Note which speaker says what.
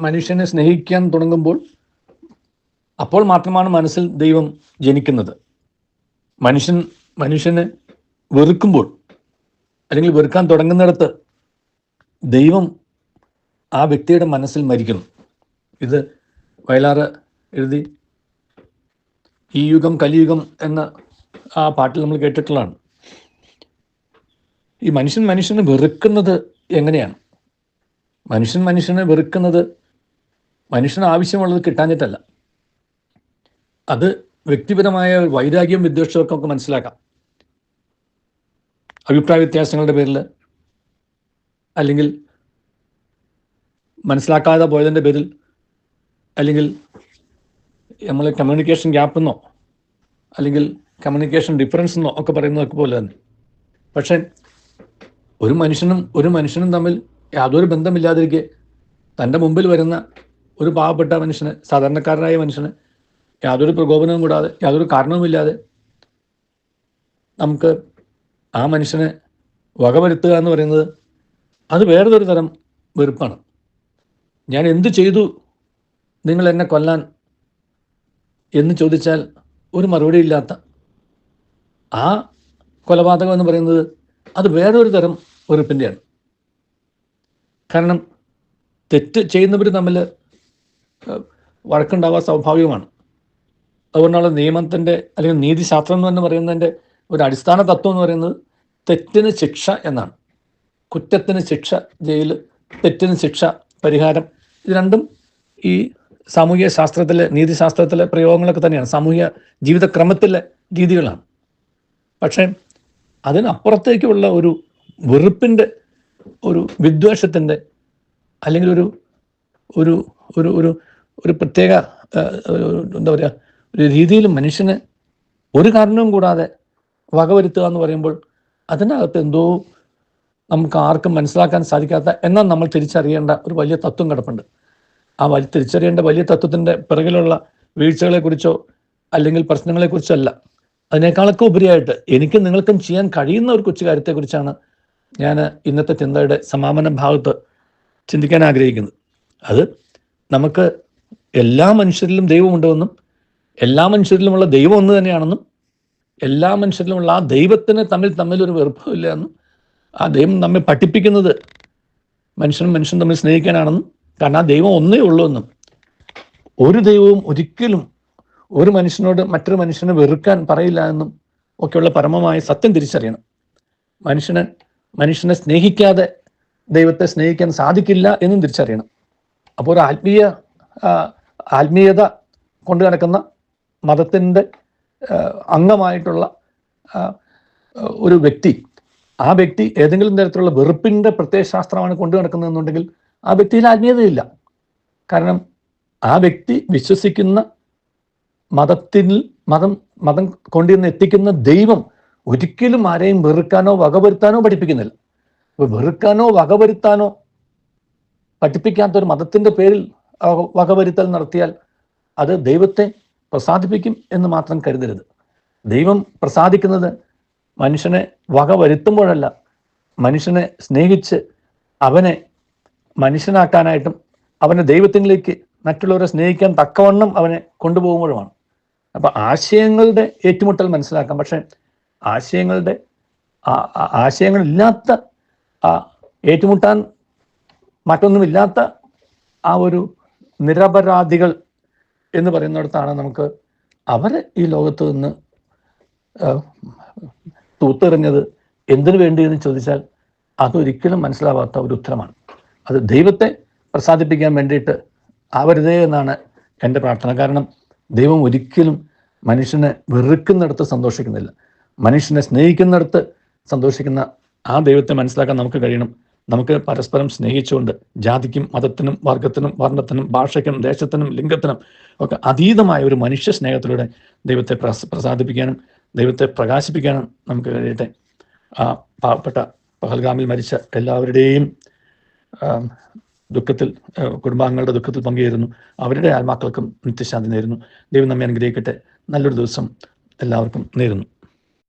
Speaker 1: മനുഷ്യനെ സ്നേഹിക്കാൻ തുടങ്ങുമ്പോൾ അപ്പോൾ മാത്രമാണ് മനസ്സിൽ ദൈവം ജനിക്കുന്നത്. മനുഷ്യനെ വെറുക്കുമ്പോൾ അല്ലെങ്കിൽ വെറുക്കാൻ തുടങ്ങുന്നിടത്ത് ദൈവം ആ വ്യക്തിയുടെ മനസ്സിൽ മരിക്കുന്നു. ഇത് വയലാർ എഴുതി ഈ യുഗം കലിയുഗം എന്ന ആ പാട്ടിൽ നമ്മൾ കേട്ടിട്ടുള്ളതാണ്. ഈ മനുഷ്യനെ വെറുക്കുന്നത് എങ്ങനെയാണ്? മനുഷ്യനെ വെറുക്കുന്നത് മനുഷ്യന് ആവശ്യമുള്ളത് കിട്ടാഞ്ഞിട്ടല്ല. അത് വ്യക്തിപരമായ വൈരാഗ്യം വിദ്വേഷമൊക്കെ നമുക്ക് മനസ്സിലാക്കാം. അഭിപ്രായ വ്യത്യാസങ്ങളുടെ പേരിൽ, അല്ലെങ്കിൽ മനസ്സിലാക്കാതെ പോയതിൻ്റെ പേരിൽ, അല്ലെങ്കിൽ നമ്മൾ കമ്മ്യൂണിക്കേഷൻ ഗ്യാപ്പെന്നോ അല്ലെങ്കിൽ കമ്മ്യൂണിക്കേഷൻ ഡിഫറൻസ് എന്നോ ഒക്കെ പറയുന്നതൊക്കെ പോലെ തന്നെ. പക്ഷേ ഒരു മനുഷ്യനും തമ്മിൽ യാതൊരു ബന്ധമില്ലാതിരിക്കെ തൻ്റെ മുമ്പിൽ വരുന്ന ഒരു പാവപ്പെട്ട മനുഷ്യന്, സാധാരണക്കാരനായ മനുഷ്യന് യാതൊരു പ്രകോപനവും കൂടാതെ, യാതൊരു കാരണവുമില്ലാതെ നമുക്ക് ആ മനുഷ്യനെ വകവരുത്തുക എന്ന് പറയുന്നത് അത് വേറൊരു തരം വെറുപ്പാണ്. ഞാൻ എന്ത് ചെയ്തു നിങ്ങൾ എന്നെ കൊല്ലാൻ എന്ന് ചോദിച്ചാൽ ഒരു മറുപടി ഇല്ലാത്ത ആ കൊലപാതകം എന്ന് പറയുന്നത് അത് വേറൊരു തരം വെറുപ്പിൻ്റെയാണ്. കാരണം തെറ്റ് ചെയ്യുന്നവർ തമ്മിൽ വഴക്കുണ്ടാവാൻ സ്വാഭാവികമാണ്. അതുകൊണ്ടാണ് നിയമത്തിൻ്റെ അല്ലെങ്കിൽ നീതിശാസ്ത്രം എന്ന് തന്നെ പറയുന്നതിൻ്റെ ഒരു അടിസ്ഥാന തത്വം എന്ന് പറയുന്നത് തെറ്റിന് ശിക്ഷ എന്നാണ്. കുറ്റത്തിന് ശിക്ഷ ജയിൽ, തെറ്റിന് ശിക്ഷ പരിഹാരം. ഇത് രണ്ടും ഈ സാമൂഹിക ശാസ്ത്രത്തിലെ, നീതിശാസ്ത്രത്തിലെ പ്രയോഗങ്ങളൊക്കെ തന്നെയാണ്, സാമൂഹിക ജീവിതക്രമത്തിലെ രീതികളാണ്. പക്ഷേ അതിനപ്പുറത്തേക്കുള്ള ഒരു വെറുപ്പിൻ്റെ, ഒരു വിദ്വേഷത്തിൻ്റെ, അല്ലെങ്കിൽ ഒരു ഒരു ഒരു ഒരു ഒരു പ്രത്യേക എന്താ പറയുക, ഒരു രീതിയിൽ മനുഷ്യനെ ഒരു കാരണവും കൂടാതെ വകവരുത്തുക എന്ന് പറയുമ്പോൾ അതിനകത്ത് എന്തോ നമുക്ക് ആർക്കും മനസ്സിലാക്കാൻ സാധിക്കാത്ത, എന്നാൽ നമ്മൾ തിരിച്ചറിയേണ്ട ഒരു വലിയ തത്വം കിടപ്പുണ്ട്. ആ തിരിച്ചറിയേണ്ട വലിയ തത്വത്തിൻ്റെ പിറകിലുള്ള വീഴ്ചകളെക്കുറിച്ചോ അല്ലെങ്കിൽ പ്രശ്നങ്ങളെക്കുറിച്ചോ അല്ല, അതിനേക്കാളൊക്കെ ഉപരിയായിട്ട് എനിക്കും നിങ്ങൾക്കും ചെയ്യാൻ കഴിയുന്ന ഒരു കൊച്ചു കാര്യത്തെക്കുറിച്ചാണ് ഞാൻ ഇന്നത്തെ ചിന്തയുടെ സമാപന ഭാഗത്ത് ചിന്തിക്കാൻ ആഗ്രഹിക്കുന്നത്. അത് നമുക്ക് എല്ലാ മനുഷ്യരിലും ദൈവമുണ്ടെന്നും എല്ലാ മനുഷ്യരിലുമുള്ള ദൈവം ഒന്ന് തന്നെയാണെന്നും എല്ലാ മനുഷ്യരിലുമുള്ള ആ ദൈവത്തിന് തമ്മിൽ ഒരു വെറുപ്പമില്ല എന്നും ആ ദൈവം നമ്മെ പഠിപ്പിക്കുന്നത് മനുഷ്യനും തമ്മിൽ സ്നേഹിക്കാനാണെന്നും, കാരണം ആ ദൈവം ഒന്നേ ഉള്ളൂ എന്നും ഒരു ദൈവവും ഒരിക്കലും ഒരു മനുഷ്യനോട് മറ്റൊരു മനുഷ്യനെ വെറുക്കാൻ പറയില്ല എന്നും ഒക്കെയുള്ള പരമമായ സത്യം തിരിച്ചറിയണം. മനുഷ്യനെ സ്നേഹിക്കാതെ ദൈവത്തെ സ്നേഹിക്കാൻ സാധിക്കില്ല എന്നും തിരിച്ചറിയണം. അപ്പോൾ ഒരു ആത്മീയത കൊണ്ട് നടക്കുന്ന മതത്തിൻ്റെ അംഗമായിട്ടുള്ള ഒരു വ്യക്തി, ആ വ്യക്തി ഏതെങ്കിലും തരത്തിലുള്ള വെറുപ്പിൻ്റെ പ്രത്യയശാസ്ത്രമാണ് കൊണ്ടു നടക്കുന്നതെന്നുണ്ടെങ്കിൽ ആ വ്യക്തിയിൽ ആത്മീയതയില്ല. കാരണം ആ വ്യക്തി വിശ്വസിക്കുന്ന മതം കൊണ്ടുവന്ന് എത്തിക്കുന്ന ദൈവം ഒരിക്കലും ആരെയും വെറുക്കാനോ വകവരുത്താനോ പഠിപ്പിക്കുന്നില്ല. വെറുക്കാനോ വകവരുത്താനോ പഠിപ്പിക്കാത്തൊരു മതത്തിൻ്റെ പേരിൽ വകവരുത്തൽ നടത്തിയാൽ അത് ദൈവത്തെ പ്രസാദിപ്പിക്കും എന്ന് മാത്രം കരുതരുത്. ദൈവം പ്രസാദിക്കുന്നത് മനുഷ്യനെ വകവരുത്തുമ്പോഴല്ല, മനുഷ്യനെ സ്നേഹിച്ച് അവനെ മനുഷ്യനാക്കാനായിട്ടും അവനെ ദൈവത്തിലേക്ക് മറ്റുള്ളവരെ സ്നേഹിക്കാൻ തക്കവണ്ണം അവനെ കൊണ്ടുപോകുമ്പോഴുമാണ്. അപ്പം ആശയങ്ങളുടെ ഏറ്റുമുട്ടൽ മനസ്സിലാക്കാം, പക്ഷേ ആശയങ്ങളില്ലാത്ത ഏറ്റുമുട്ടാൻ മറ്റൊന്നുമില്ലാത്ത ആ ഒരു നിരപരാധികൾ എന്ന് പറയുന്നിടത്താണ് നമുക്ക് അവരെ ഈ ലോകത്ത് നിന്ന് തൂത്തെറിഞ്ഞത് എന്തിനു വേണ്ടി എന്ന് ചോദിച്ചാൽ അതൊരിക്കലും മനസ്സിലാവാത്ത ഒരു ഉത്തരമാണ്. അത് ദൈവത്തെ പ്രസാദിപ്പിക്കാൻ വേണ്ടിയിട്ട് ആവരുതേ എന്നാണ് എൻ്റെ പ്രാർത്ഥന. കാരണം ദൈവം ഒരിക്കലും മനുഷ്യനെ വെറുക്കുന്നിടത്ത് സന്തോഷിക്കുന്നില്ല, മനുഷ്യനെ സ്നേഹിക്കുന്നിടത്ത് സന്തോഷിക്കുന്ന ആ ദൈവത്തെ മനസ്സിലാക്കാൻ നമുക്ക് കഴിയണം. നമുക്ക് പരസ്പരം സ്നേഹിച്ചുകൊണ്ട് ജാതിക്കും മതത്തിനും വർഗത്തിനും വർണ്ണത്തിനും ഭാഷയ്ക്കും ദേശത്തിനും ലിംഗത്തിനും ഒക്കെ അതീതമായ ഒരു മനുഷ്യ സ്നേഹത്തിലൂടെ ദൈവത്തെ പ്രസാദിപ്പിക്കാനും ദൈവത്തെ പ്രകാശിപ്പിക്കാനും നമുക്ക് കഴിയട്ടെ. ആ പാവപ്പെട്ട പഹൽഗാമിൽ മരിച്ച എല്ലാവരുടെയും ദുഃഖത്തിൽ, കുടുംബാംഗങ്ങളുടെ ദുഃഖത്തിൽ പങ്കുചേരുന്നു. അവരുടെ ആത്മാക്കൾക്കും നിത്യശാന്തി നേരുന്നു. ദൈവം നമ്മെ അനുഗ്രഹിക്കട്ടെ. നല്ലൊരു ദിവസം എല്ലാവർക്കും നേരുന്നു.